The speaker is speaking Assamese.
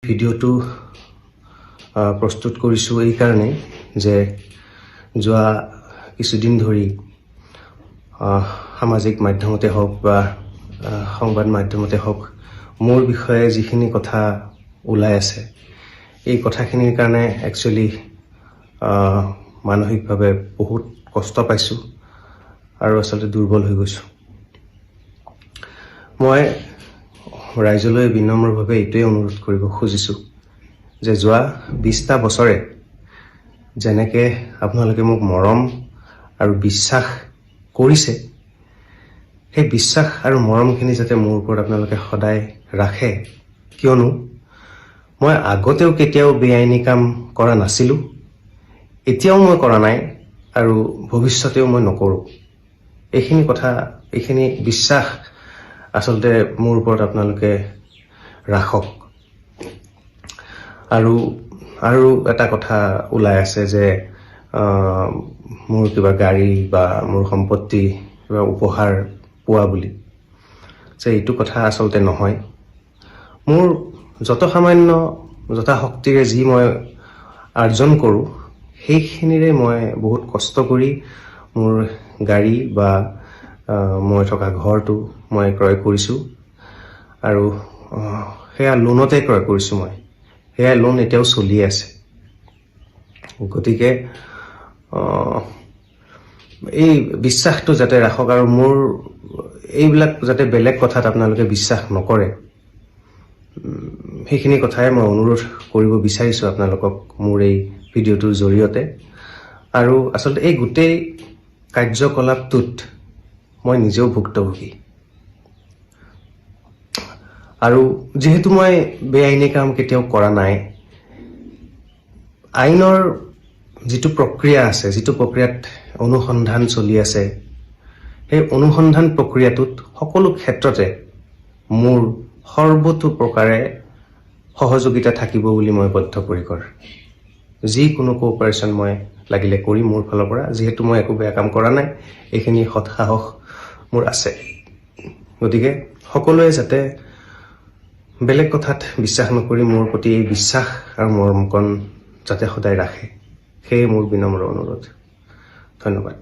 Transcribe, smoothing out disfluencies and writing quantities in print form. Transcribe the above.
ভিডিঅ'টো প্ৰস্তুত কৰিছোঁ এই কাৰণে যে যোৱা কিছুদিন ধৰি সামাজিক মাধ্যমতে হওক বা সংবাদ মাধ্যমতে হওক মোৰ বিষয়ে যিখিনি কথা ওলাই আছে এই কথাখিনিৰ কাৰণে একচুৱেলি মানসিকভাৱে বহুত কষ্ট পাইছোঁ আৰু আচলতে দুৰ্বল হৈ গৈছোঁ। মই ৰাইজলৈ বিনম্ৰভাৱে এইটোৱে অনুৰোধ কৰিব খুজিছোঁ যে যোৱা 20টা বছৰে যেনেকৈ আপোনালোকে মোক মৰম আৰু বিশ্বাস কৰিছে সেই বিশ্বাস আৰু মৰমখিনি যাতে মোৰ ওপৰত আপোনালোকে সদায় ৰাখে, কিয়নো মই আগতেও কেতিয়াও বেআইনী কাম কৰা নাছিলোঁ, এতিয়াও মই কৰা নাই আৰু ভৱিষ্যতেও মই নকৰোঁ। এইখিনি বিশ্বাস আচলতে মোৰ ওপৰত আপোনালোকে ৰাখক। আৰু এটা কথা ওলাই আছে যে মোৰ কিবা গাড়ী বা মোৰ সম্পত্তি কিবা উপহাৰ পোৱা বুলি, যে এইটো কথা আচলতে নহয়। মোৰ যথাসামান্য যথাশক্তিৰে যি মই আৰ্জন কৰোঁ সেইখিনিৰে মই বহুত কষ্ট কৰি মোৰ গাড়ী বা মই থকা ঘৰটো মই ক্ৰয় কৰিছোঁ আৰু সেয়া লোনতে ক্ৰয় কৰিছোঁ। সেয়া লোন এতিয়াও চলি আছে। গতিকে এই বিশ্বাসটো যাতে ৰাখক আৰু মোৰ এইবিলাক যাতে বেলেগ কথাত আপোনালোকে বিশ্বাস নকৰে, সেইখিনি কথাই মই অনুৰোধ কৰিব বিচাৰিছোঁ আপোনালোকক মোৰ এই ভিডিঅ'টোৰ জৰিয়তে। আৰু আচলতে এই গোটেই কাৰ্যকলাপটোত মই নিজেও ভুক্তভোগী আৰু যিহেতু মই বেআইনী কাম কেতিয়াও কৰা নাই, আইনৰ যিটো প্ৰক্ৰিয়া আছে, যিটো প্ৰক্ৰিয়াত অনুসন্ধান চলি আছে, সেই অনুসন্ধান প্ৰক্ৰিয়াটোত সকলো ক্ষেত্ৰতে মোৰ সৰ্বতো প্ৰকাৰে সহযোগিতা থাকিব বুলি মই বদ্ধপৰিকৰ। যিকোনো কোঅপাৰেশ্যন মই লাগিলে কৰি মোৰ ফালৰ পৰা, যিহেতু মই একো বেয়া কাম কৰা নাই, এইখিনি সৎসাহস মোৰ আছে। গতিকে সকলোৱে যাতে বেলেগ কথাত বিশ্বাস নকৰি মোৰ প্ৰতি এই বিশ্বাস আৰু মৰমকণ যাতে সদায় ৰাখে, সেয়ে মোৰ বিনম্ৰ অনুৰোধ। ধন্যবাদ।